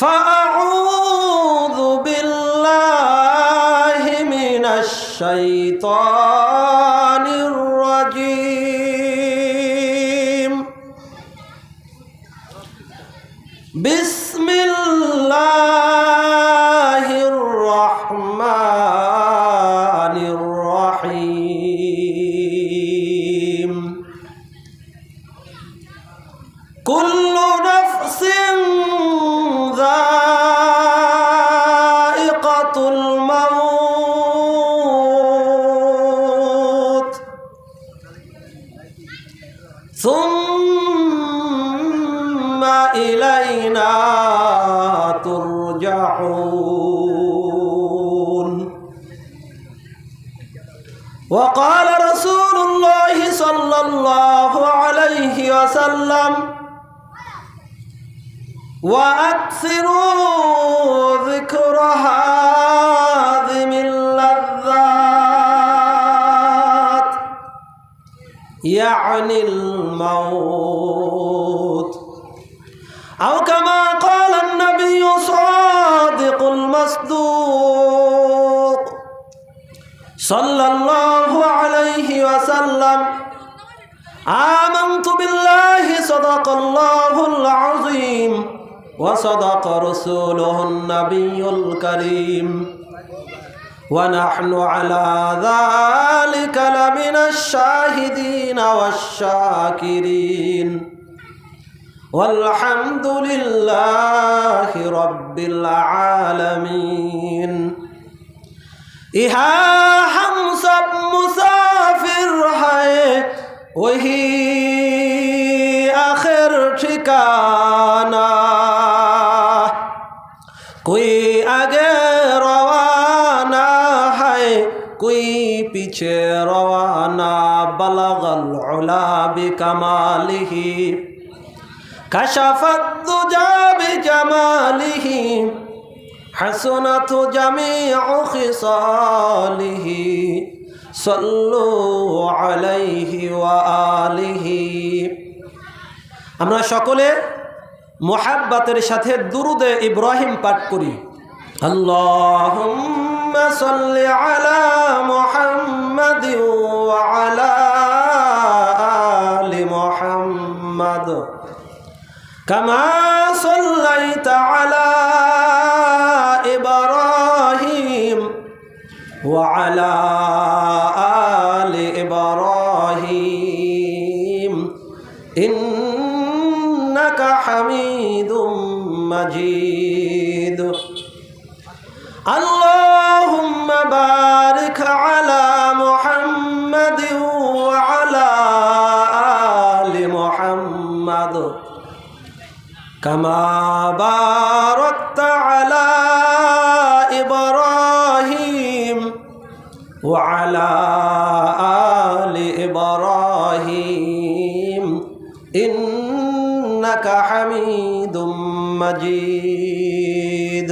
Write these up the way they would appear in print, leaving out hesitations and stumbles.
فأعوذ بالله من الشيطان الرجيم بسم الله الرحمن الرحيم كل نفس ذائقة الموت ثم إلينا ترجعون. وقال رسول الله صلى الله عليه وسلم وأكثروا ذكر هاذم اللذات يعني الموت، أو كما قال النبي صادق المصدوق صلى الله عليه وسلم آمنت بالله صدق الله العظيم وصدق رسوله النبي الكريم ونحن على ذلك لمن الشاهدين والشاكرين والحمد لله رب العالمين. इहा हम सब मुसाफिर हैं वही आखिर ठिकाना, कोई आगे रवाना है कोई पीछे रवाना। बलगल उला बिकमालिही कशफत दुजा बिजमालिही हसनत जमीउ खिसालिही सल्लु अलैहि व आलिहि। আমরা সকলে মুহাব্বতের সাথে দুরুদে ইব্রাহিম পাঠ করি। আল্লাহুম্মা সাল্লি আলা মুহাম্মাদ ওয়া আলা আলি মুহাম্মাদ কামা সাল্লাইতা আলা ইব্রাহিম ওয়া আলা আলি ইব্রাহিম ইন্নাকা হামিদুম মাজিদ। আল্লাহুম্মা বারিক আলা মুহাম্মাদ ওয়া আলা আলি মুহাম্মাদ কামা বারাকতা আলা ইব্রাহিম ওয়া আলা আলি ইব্রাহিম ইন্নাকা হামিদুম মাজিদ।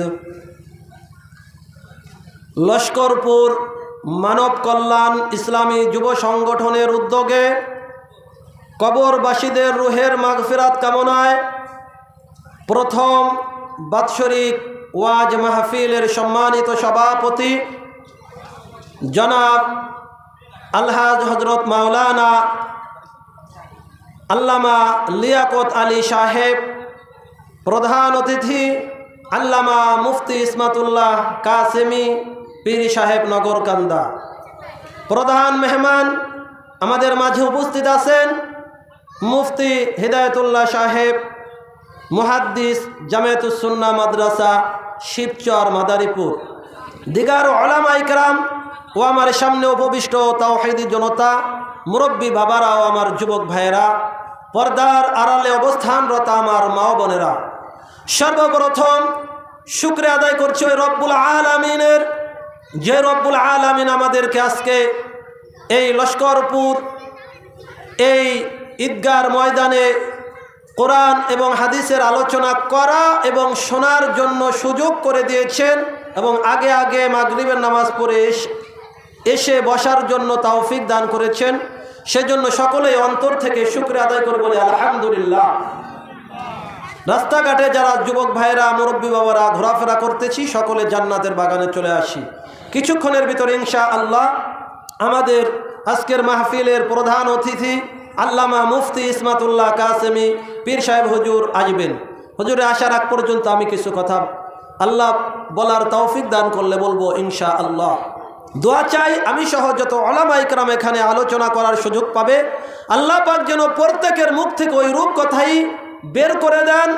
লস্করপুর মানব কল্যাণ ইসলামী যুব সংগঠনের উদ্যোগে কবরবাসীদের রুহের মাগফিরাত কামনায় প্রথম বাৎসরিক ওয়াজ মাহফিলের সম্মানিত সভাপতি জনাব আলহাজ হজরত মাওলানা আল্লামা লিয়াকত আলী সাহেব, প্রধান অতিথি আল্লামা মুফতি ইসমাতুল্লাহ কাসেমি পীর সাহেব নগরকান্দা, প্রধান মেহমান আমাদের মাঝে উপস্থিত আছেন মুফতি হিদায়তুল্লাহ সাহেব, মুহাদ্দিস জামিয়াতুস সুন্নাহ মাদ্রাসা শিবচর মাদারীপুর, দিগার উলামা ইকরাম ও আমার সামনে উপবিষ্ট তাওহীদি জনতা, মুরব্বী বাবারা ও আমার যুবক ভাইয়েরা, পর্দার আড়ালে অবস্থানরত আমার মা ও বোনেরা, সর্বপ্রথম শুকরিয়া আদায় করছি ওই রব্বুল আলামিনের, যে রব্বুল আলামিন আমাদেরকে আজকে এই লস্করপুর এই ঈদগার ময়দানে কোরআন এবং হাদিসের আলোচনা করা এবং শোনার জন্য সুযোগ করে দিয়েছেন এবং আগে আগে মাগরিবের নামাজ পড়ে এসে বসার জন্য তৌফিক দান করেছেন। সেজন্য সকলেই অন্তর থেকে শুকরিয়া আদায় করে বলে আলহামদুলিল্লাহ। রাস্তাঘাটে যারা যুবক ভাইরা মুরব্বী বাবারা ঘোরাফেরা করতেছি, সকলে জান্নাতের বাগানে চলে আসি। কিছুক্ষণের ভিতরে ইনশাআল্লাহ আমাদের আজকের মাহফিলের প্রধান অতিথি আল্লামা মুফতি ইসমাতুল্লাহ কাসেমি পীর সাহেব হুজুর আসবেন। হুজুরে আসার আগ পর্যন্ত আমি কিছু কথা আল্লাহ বলার তৌফিক দান করলে বলবো ইনশাআল্লাহ। দোয়া চাই আমি সহ যত উলামা ইকরাম এখানে আলোচনা করার সুযোগ পাবে, আল্লাহ পাক যেন প্রত্যেকের মুখ থেকে ওই রূপ কথাই বের করে দেন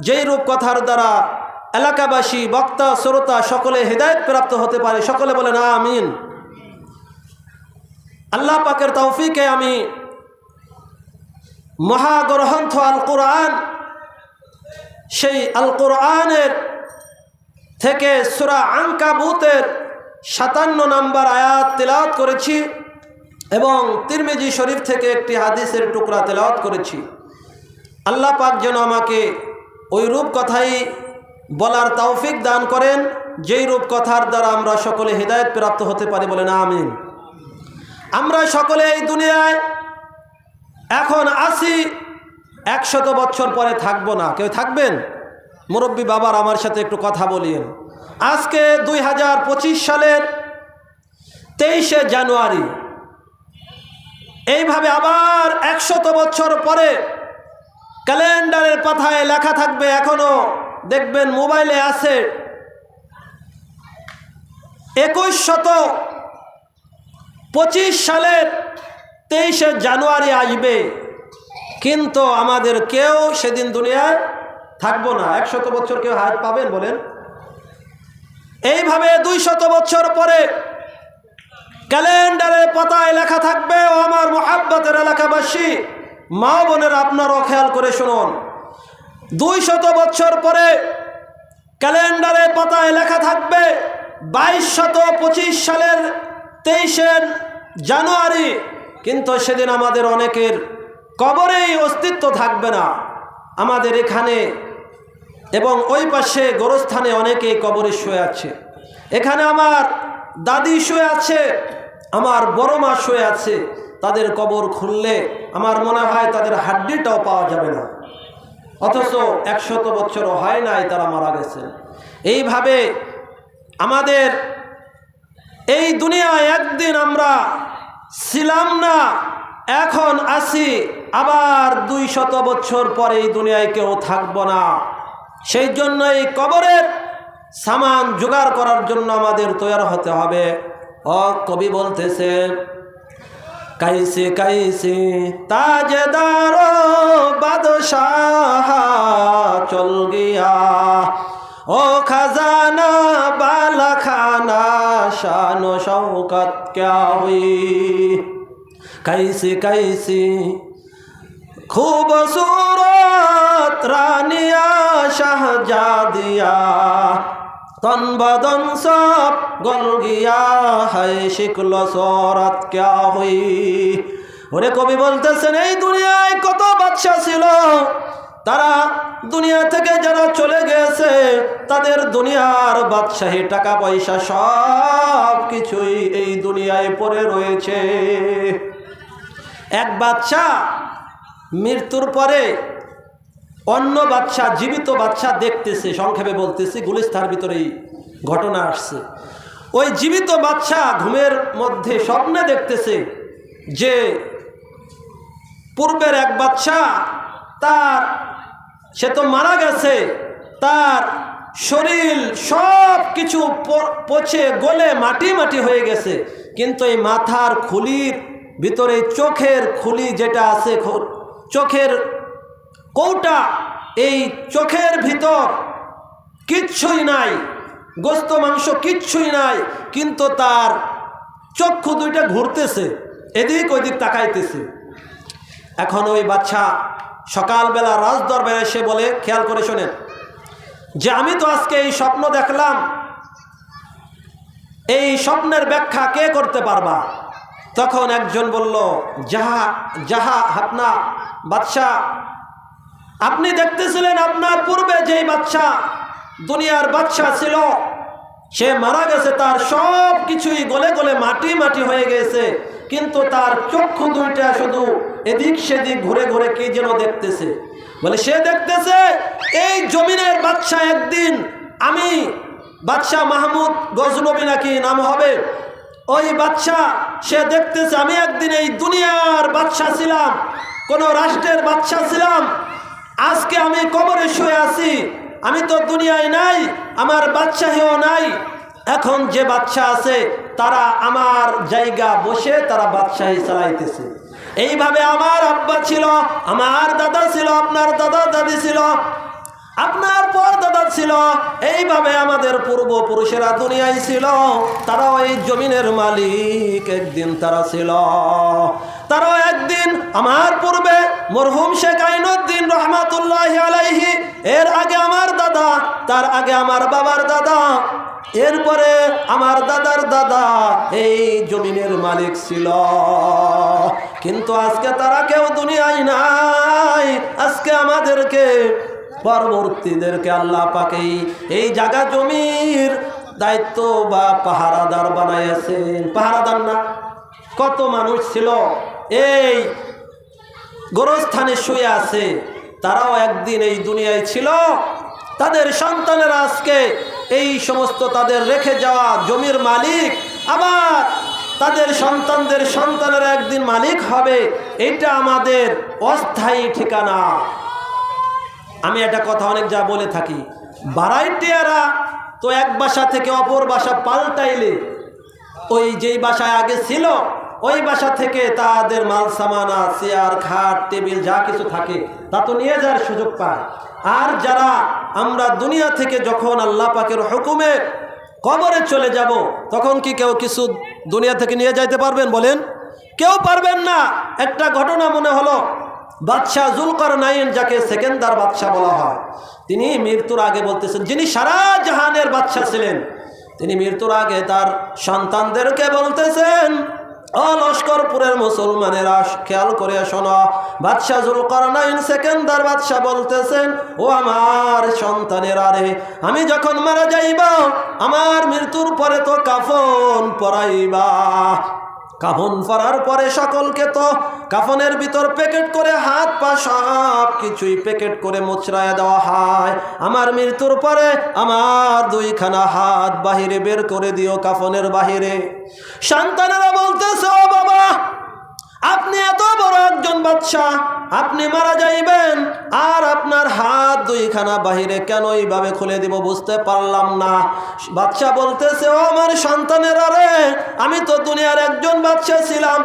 যেই রূপ কথার দ্বারা এলাকাবাসী, বক্তা, শ্রোতা সকলে হেদায়েত প্রাপ্ত হতে পারে। সকলে বলেন আমিন। আল্লাহ পাকের তৌফিকে আমি মহাগ্রন্থ আল কোরআন, সেই আল কোরআনের থেকে সূরা আনকাবুতের 57 নম্বর আয়াত তেলাওয়াত করেছি এবং তিরমিজি শরীফ থেকে একটি হাদিসের টুকরা তেলাওয়াত করেছি। আল্লাহ পাক যেন আমাকে ওই রূপ কথাই বলার তৌফিক দান করেন যেই রূপ কথার দ্বারা আমরা সকলে হেদায়েত প্রাপ্ত হতে পারি। বলেন আমিন। আমরা সকলে এই দুনিয়ায় এখন আছি, 100 বছর পরে থাকবো না। কেউ থাকবেন? মুরব্বী বাবার আমার সাথে একটু কথা বলিয়েন। আজকে 2025 সালের 23শে জানুয়ারি, এইভাবে আবার 100 বছর পরে ক্যালেন্ডারের পাতায় লেখা থাকবে, এখনো দেখবেন মোবাইলে আছে 2125 সালের 23শে জানুয়ারি আসবে, কিন্তু আমাদের কেউ সেদিন দুনিয়ায় থাকবো না। 100 বছর কেউ হায়াত পাবেন বলেন? এইভাবে 200 বছর পরে ক্যালেন্ডারের পাতায় লেখা থাকবে, ও আমার মুহাব্বতের এলাকাবাসী, মা বোনের আপনারাও খেয়াল করে শুনুন, 200 বছর পরে ক্যালেন্ডারের পাতায় লেখা থাকবে 2225 সালের 23শে জানুয়ারি, কিন্তু সেদিন আমাদের অনেকের কবরেই অস্তিত্ব থাকবে না। আমাদের এখানে এবং ওই পাশে গোরস্থানে অনেকেই কবরে শুয়ে আছে। এখানে আমার দাদি শুয়ে আছে, আমার বড় মা শুয়ে আছে। তাদের কবর খুললে আমার মনে হয় তাদের হাড্ডিটাও পাওয়া যাবে না, অথচ 100 বছরও হয় নাই তারা মারা গেছে। এইভাবে আমাদের এই দুনিয়ায় একদিন আমরা ছিলাম না, এখন আছি, আবার 200 বছর পরে এই দুনিয়ায় কেউ থাকবো না। সেই জন্য এই কবরের সামান জোগাড় করার জন্য আমাদের তৈরি হতে হবে। ও কবি বলতেছে, কাইসে কাইসে তাজদারো বাদশাহ চল গিয়া, ও খাজানা বালা খানা শানো শৌকত ক্যা হুই, कैसे कैसे खूबसूरत रानिया शहजादिया, तन बदन सब गल गया है शिकल सूरत क्या हुई। ওরে কবি বলতেছেন, এই দুনিয়ায় কত বাদশা ছিল, তারা দুনিয়া থেকে যারা চলে গেছে তাদের দুনিয়ার বাদশাহী টাকা পয়সা সব কিছুই এই দুনিয়ায় পড়ে রয়েছে। এক বাদশা মৃত্যুর পরে অন্য বাদশা জীবিত বাদশা দেখতেছে, সংক্ষেপে বলতেছি, গুলিস্তার ভিতরেই ঘটনা আসছে। ওই জীবিত বাদশা ঘুমের মধ্যে স্বপ্নে দেখতেছে যে পূর্বের এক বাদশা, তার সে তো মারা গেছে, তার শরীর সব কিছু পচে গলে মাটি মাটি হয়ে গেছে, কিন্তু এই মাথার খুলির ভিতরে চোখের খুলি যেটা আছে, চোখের কৌটা, এই চোখের ভিতর কিচ্ছুই নাই, গোস্ত মাংস কিচ্ছুই নাই, কিন্তু তার চক্ষু দুইটা ঘুরতেছে, এদিক ওইদিক তাকাইতেছে। এখন ওই বাদশা সকালবেলা রাজদরবারে এসে বলে, খেয়াল করে শোনেন, যে আমি তো আজকে এই স্বপ্ন দেখলাম, এই স্বপ্নের ব্যাখ্যা কে করতে পারবা? তখন একজন বলল, যাহা আপনা বাদশা, আপনি দেখতেছিলেন আপনার পূর্বে যেই বাদশা দুনিয়ার বাদশা ছিল, সে মারা গেছে, তার সব কিছুই গলে গলে মাটি মাটি হয়ে গেছে, কিন্তু তার চক্ষু দুইটা শুধু এদিক সেদিক ঘুরে ঘুরে কি যেন দেখতেছে। বলে সে দেখতেছে এই জমিনের বাদশা একদিন, আমি বাদশা মাহমুদ গজনবী নাকি নাম হবে, ওই বাদশা সে দেখতেছে আমি একদিন এই দুনিয়ার বাদশা ছিলাম, কোন রাষ্ট্রের বাদশা ছিলাম, আজকে আমি কবরে শুয়ে আছি, আমি তো দুনিয়ায় নাই, আমার বাদশাহীও নাই, এখন যে বাদশা আছে তারা আমার জায়গা বসে তারা বাদশাহী চালাইতেছে। এইভাবে আমার আব্বা ছিল, আমার দাদা ছিল, আপনার দাদা দাদি ছিল, আপনার পর দাদা ছিল, এইভাবে আমাদের পূর্বপুরুষেরা দুনিয়ায় ছিল, তারাও এই জমিনের মালিক একদিন তারা ছিল। তারাও একদিন আমার পূর্বে মরহুম শেখ আইনুদ্দিন রহমাতুল্লাহি আলাইহি, এর আগে আমার দাদা, তার আগে আমার বাবার দাদা, এরপরে আমার দাদার দাদা এই জমিনের মালিক ছিল। কিন্তু আজকে তারা কেউ দুনিয়ায় নাই। আজকে আমাদেরকে পরবর্তীদেরকে আল্লাহ পাকেই এই জায়গা জমির দায়িত্ব বা পাহারাদার বানাইয়াছেন। পাহারাদার না, কত মানুষ ছিল এই গোরস্থানে শুয়ে আছে, তারাও একদিন এই দুনিয়ায় ছিল, তাদের সন্তানেরা আজকে এই সমস্ত তাদের রেখে যাওয়া জমির মালিক, আবার তাদের সন্তানদের সন্তানেরা একদিন মালিক হবে। এটা আমাদের অস্থায়ী ঠিকানা। আমি একটা কথা অনেক যা বলে থাকি, বারাইটিয়ারা তো এক বাসা থেকে অপর বাসা পাল্টাইলে ওই যেই বাসায় আগে ছিল ওই বাসা থেকে তাদের মাল সামানা, চেয়ার, খাট, টেবিল যা কিছু থাকে তা তো নিয়ে যাওয়ার সুযোগ পায়। আর যারা আমরা দুনিয়া থেকে যখন আল্লাহ পাকের হুকুমে কবরে চলে যাব, তখন কি কেউ কিছু দুনিয়া থেকে নিয়ে যাইতে পারবেন? বলেন, কেউ পারবেন না। একটা ঘটনা মনে হলো, বাদশাহ জুলকারনাইন, যাকে সেকেন্দার বাদশাহ বলা হয়, তিনি মৃত্যুর আগে বলতেছেন, যিনি সারা জাহানের বাদশাহ ছিলেন, তিনি মৃত্যুর আগে তার সন্তানদেরকে বলতেছেন, ও লস্করপুরের মুসলমানেরা খেয়াল করে শোনো, বাদশাহ জুলকারনাইন সেকেন্দার বাদশাহ বলতেছেন, ও আমার সন্তানেরা রে, আমি যখন মারা যাইব, আমার মৃত্যুর পরে তো কাফন পরাইবা, কাফন পরার পরে সকলকে তো কাফনের ভিতর প্যাকেট করে হাত পা সব কিছুই প্যাকেট করে মুচড়ায় দেওয়া হয়। আমার মৃত্যুর পরে আমার দুইখানা হাত বাহিরে বের করে দিও কাফনের বাহিরে। সন্তানেরা বলতেছে, ও বাবা, আপনি এত বড় একজন বাদশাহ, আপনি মারা যাইবেন আর আপনার হাত দুইখানা বাহিরে কেন এইভাবে খুলে দিব বুঝতে পারলাম না। বাদশাহ বলতেছে, ও আমার সন্তানেরা রে, আমি তো দুনিয়ার একজন বাদশাহ ছিলাম,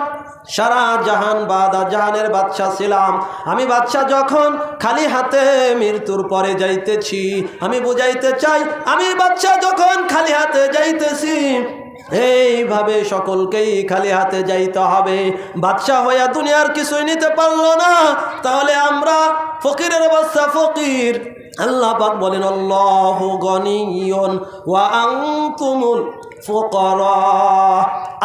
সারা জাহান বাদা জাহানের বাদশাহ ছিলাম। আমি বাদশাহ যখন খালি হাতে মৃত্যুর পরে যাইতেছি, আমি বুঝাইতে চাই, আমি বাদশাহ যখন খালি হাতে যাইতেছি, এইভাবে সকলকেই খালি হাতে যাইতে হবে। বাদশাহ হইয়া দুনিয়ার কিছুই নিতে পারলো না, তাহলে আমরা ফকিরের অবস্থা ফকির। আল্লাহ পাক বলেন, আল্লাহু গনিয়্যুন ওয়া আনতুমুল ফুকারা।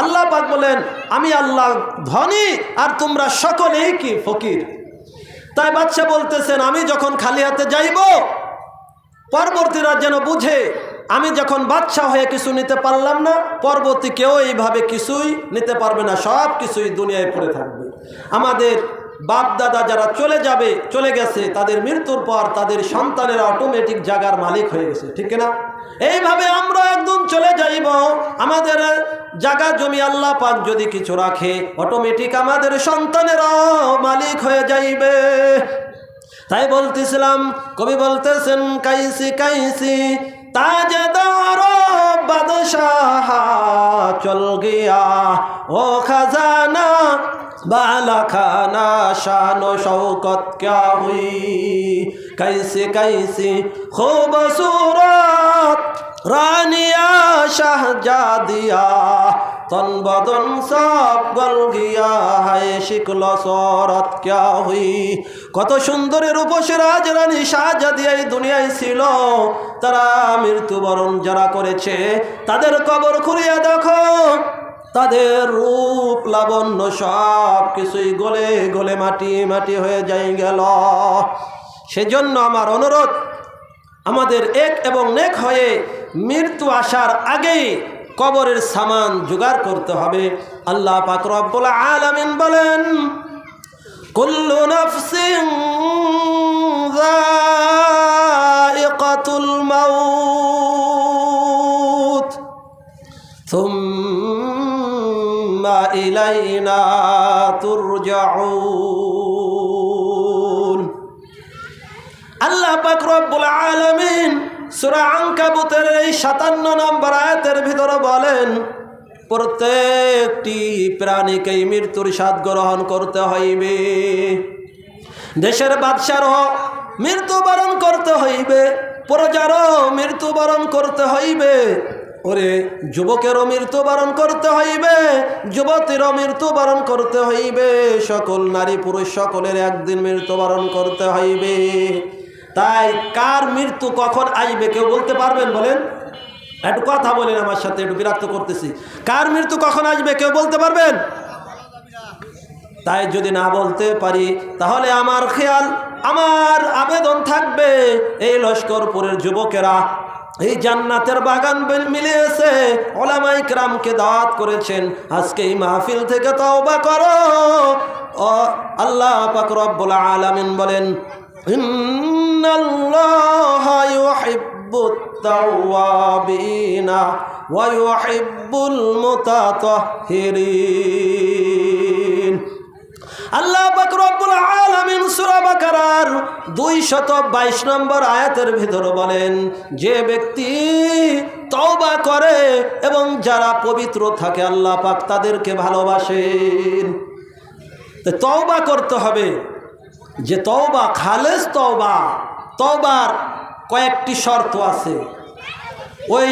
আল্লাহ পাক বলেন, আমি আল্লাহ ধনী আর তোমরা সকলেই কি ফকির। তাই বাদশাহ বলতেছেন, আমি যখন খালি হাতে যাইব, পরবর্তীরা যেন বুঝে আমি যখন বাদশাহ হয়ে কিছু নিতে পারলাম না, পরবর্তী কেউ এইভাবে কিছুই নিতে পারবে না, সব কিছুই দুনিয়ায় পড়ে থাকবে। আমাদের বাপ দাদা যারা চলে গেছে, তাদের মৃত্যুর পর তাদের সন্তানেরা অটোমেটিক জায়গার মালিক হয়ে গেছে, ঠিক না? এইভাবে আমরা একদম চলে যাইব। আমাদের জায়গা জমি আল্লাহ পাক যদি কিছু রাখে, অটোমেটিক আমাদের সন্তানেরাও মালিক হয়ে যাইবে। তাই বলতেছিলাম, কবি বলতেছেন, কাইসি কাইসি ताजदार बादशाह चल गया ओ खजाना बाला खाना शान शौकत क्या हुई कैसे कैसे खूबसूरत रानिया शाहजादिया तन बदन सब गल गया है शिकल सूरत क्या हुई। কত সুন্দরী রূপসী রাজরানী শাহজাদিয়া এই দুনিয়ায় ছিল, তারা মৃত্যুবরণ যারা করেছে তাদের কবর খুঁড়িয়ে দেখো, তাদের রূপ লাবণ্য সব কিছুই গলে গলে মাটি মাটি হয়ে যাই গেল। সেজন্য আমার অনুরোধ, আমাদের এক এবং নেক হয়ে মৃত্যু আসার আগেই কবরের সামান জোগাড় করতে হবে। আল্লাহ পাক রব্বুল আলামিন বলেন, কুল্লু নাফসিন যায়িকাতুল মাউত সুম্মা ইলাইনা তুরজাউন। আল্লাহ পাক রব্বুল আলামিন সূরা আনকাবুতের এই 57 নম্বর আয়াতের ভিতরে বলেন, প্রত্যেকটি প্রাণীকেই মৃত্যুর স্বাদ গ্রহণ করতে হইবে। দেশের বাদশারও মৃত্যুবরণ করতে হইবে, প্রজারও মৃত্যুবরণ করতে হইবে, ওরে যুবকেরও মৃত্যুবরণ করতে হইবে, যুবতীরও মৃত্যুবরণ করতে হইবে, সকল নারী পুরুষ সকলের একদিন মৃত্যুবরণ করতে হইবে। তাই কার মৃত্যু কখন আসবে কেউ বলতে পারবেন? বলেন, একটু কথা বলেন আমার সাথে, একটু বিরক্ত করতেছি। কার মৃত্যু কখন আসবে কেউ বলতে পারবেন? তাই যদি না বলতে পারি তাহলে আমার খেয়াল, আমার আবেদন থাকবে, এই লস্করপুরের যুবকেরা এই জান্নাতের বাগান মিলিয়েছে, ওলামায়ে কেরামকে দাওয়াত করেছেন, আজকে এই মাহফিল থেকে তওবা করো। ও আল্লাহ পাক রব্বুল আলামিন বলেন, ইন্নাল্লাহা ইউহিব্বুত তাওয়াবিনা ওয়া ইউহিব্বুল মুতাতাহহিরিন। আল্লাহ পাক রব্বুল আলামিন সূরা বাকারার 222 নম্বর আয়াতের ভিতরে বলেন, যে ব্যক্তি তওবা করে এবং যারা পবিত্র থাকে আল্লাহ পাক তাদেরকে ভালোবাসেন। তওবা করতে হবে, যে তওবা খালেস তওবা, তওবার কয়েকটি শর্ত আছে। ওই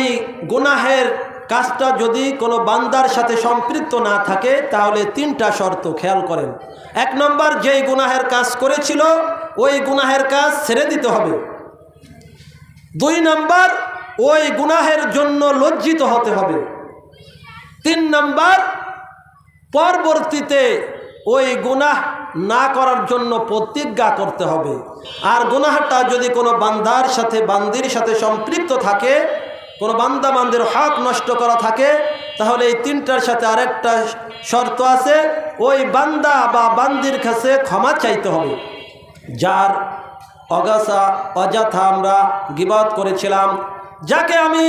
গুনাহের কাজটা যদি কোনো বান্দার সাথে সম্পৃক্ত না থাকে তাহলে 3টা শর্ত খেয়াল করেন। 1 নম্বর, যেই গুনাহের কাজ করেছিল ওই গুনাহের কাজ ছেড়ে দিতে হবে। 2 নম্বর, ওই গুনাহের জন্য লজ্জিত হতে হবে। 3 নম্বর, পরবর্তীতে ওই গুনাহ না করার জন্য প্রতিজ্ঞা করতে হবে। আর গুনাহটা যদি কোনো বান্দার সাথে বান্দির সাথে সম্পৃক্ত থাকে, কোনো বান্দা বান্দির হক নষ্ট করা থাকে, তাহলে এই 3টার সাথে আরেকটা শর্ত আছে, ওই বান্দা বা বান্দির কাছে ক্ষমা চাইতে হবে। যার অযথা আমরা গীবত করেছিলাম, যাকে আমি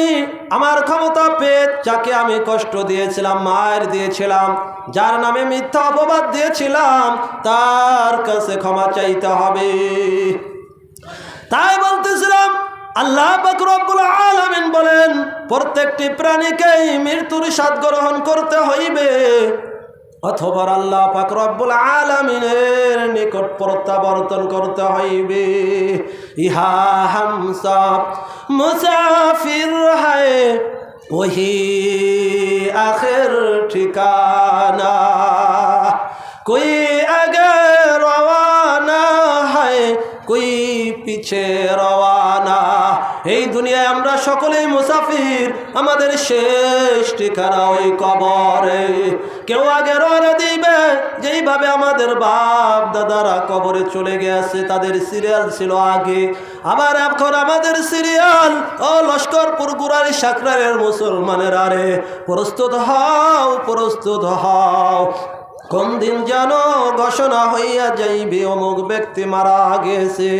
আমার ক্ষমতা পেয়ে যাকে আমি কষ্ট দিয়েছিলাম, মার দিয়েছিলাম, যার নামে মিথ্যা অপবাদ দিয়েছিলাম, তার কাছে ক্ষমা চাইতে হবে। তাই বলতেছিলাম, আল্লাহ পাক রব্বুল আলামিন বলেন, প্রত্যেকটি প্রাণীকেই মৃত্যুর স্বাদ গ্রহণ করতে হইবে, অথবা আল্লাহ পাক রব্বুল আলামিনের নিকট প্রত্যাবর্তন করতে হইবে। ইহা হামসা মুসাফির হায় ওহি আখির ঠিকানা, কোই আগে রওয়ানা হায় কোই পিছে রওয়ানা। এই দুনিয়ায় আমরা সকলেই মুসাফির, আমাদের শেষ ঠিকানা ওই কবরে। কেউ আগে রওনা দিবে, যেইভাবে আমাদের বাপ দাদারা কবরে চলে গেছে, তাদের সিরিয়াল ছিল আগে, আবার এখন আমাদের সিরিয়াল। ও লস্করপুর গুরারি সাকরারের মুসলমানের, আরে প্রস্তুত হও, প্রস্তুত হও, কোন দিন যেন ঘোষণা হইয়া যাইবে অমুক ব্যক্তি মারা গেছে।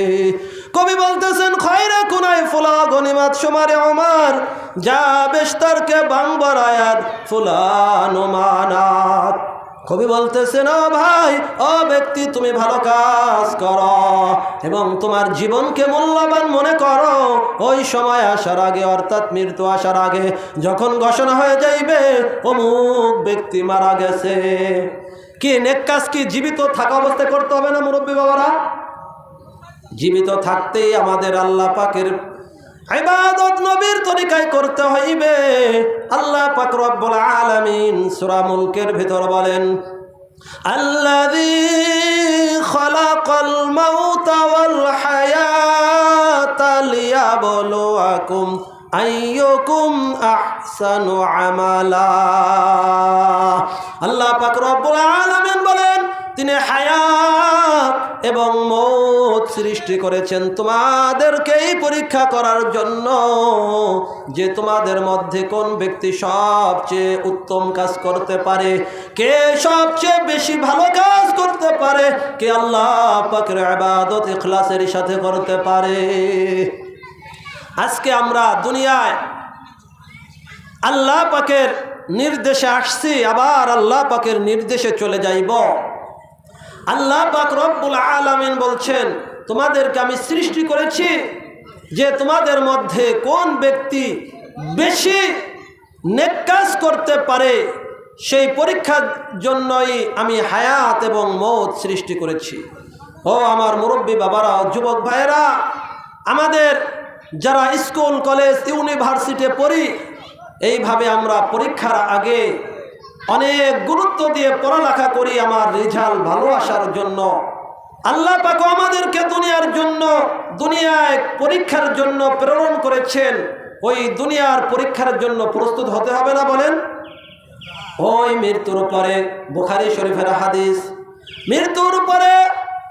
কবি বলতেছেন, খয়রা কুনাই ফুলা গনিমাত সুমারে ওমর, যা বেশতারকে বাংবার আয়াত ফুলানো মানাত। কবি বলতেছেন, ও ভাই, ও ব্যক্তি, তুমি ভালো কাজ করো এবং তোমার জীবনকে মূল্যবান মনে করো। ওই সময় আসার আগে, অর্থাৎ মৃত্যু আসার আগে, যখন ঘোষণা হয়ে যাইবে অমুক ব্যক্তি মারা গেছে, কি নেক কাজ কি জীবিত থাকা অবস্থায় করতে হবে না মুরব্বী বাবারা? জীবিত থাকতেই আমাদের আল্লাহ পাকের ইবাদত নবীর তরিকায় করতে হইবে। আল্লাহ পাক রব্বুল আলামিন সূরা মুলকের ভিতর বলেন, আল্লাযী খালাকাল মাউতা ওয়াল হায়াতা লিয়াবলুয়াকুম আইয়ুকুম আহসানু আমালা। আল্লাহ পাক রব্বুল আলামিন বলেন, তিনি হায়াত এবং মৌত সৃষ্টি করেছেন তোমাদেরকেই পরীক্ষা করার জন্য, যে তোমাদের মধ্যে কোন ব্যক্তি সবচেয়ে উত্তম কাজ করতে পারে, কে সবচেয়ে বেশি ভালো কাজ করতে পারে, কে আল্লাহ পাকের ইবাদত ইখলাসের সাথে করতে পারে। আজকে আমরা দুনিয়ায় আল্লাহ পাকের নির্দেশে আসছি, আবার আল্লাহ পাকের নির্দেশে চলে যাইব। আল্লাহ পাক রব্বুল আলামিন বলছেন, তোমাদেরকে আমি সৃষ্টি করেছি যে তোমাদের মধ্যে কোন ব্যক্তি বেশি নেক কাজ করতে পারে, সেই পরীক্ষার জন্যই আমি হায়াত এবং মৌত সৃষ্টি করেছি। ও আমার মুরব্বী বাবারা, যুবক ভাইয়েরা, আমাদের যারা স্কুল কলেজ ইউনিভার্সিটি পড়ি, এইভাবে আমরা পরীক্ষার আগে অনেক গুরুত্ব দিয়ে পড়ালেখা করি আমার রেজাল্ট ভালো আসার জন্য। আল্লাহ পাক আমাদেরকে দুনিয়ার জন্য, দুনিয়ায় পরীক্ষার জন্য প্রেরণ করেছেন। ওই দুনিয়ার পরীক্ষার জন্য প্রস্তুত হতে হবে না বলেন? ওই মৃত্যুর পরে, বুখারী শরীফের হাদিস, মৃত্যুর পরে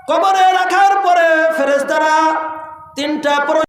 কবরে রাখার পরে ফেরেশতারা তিনটা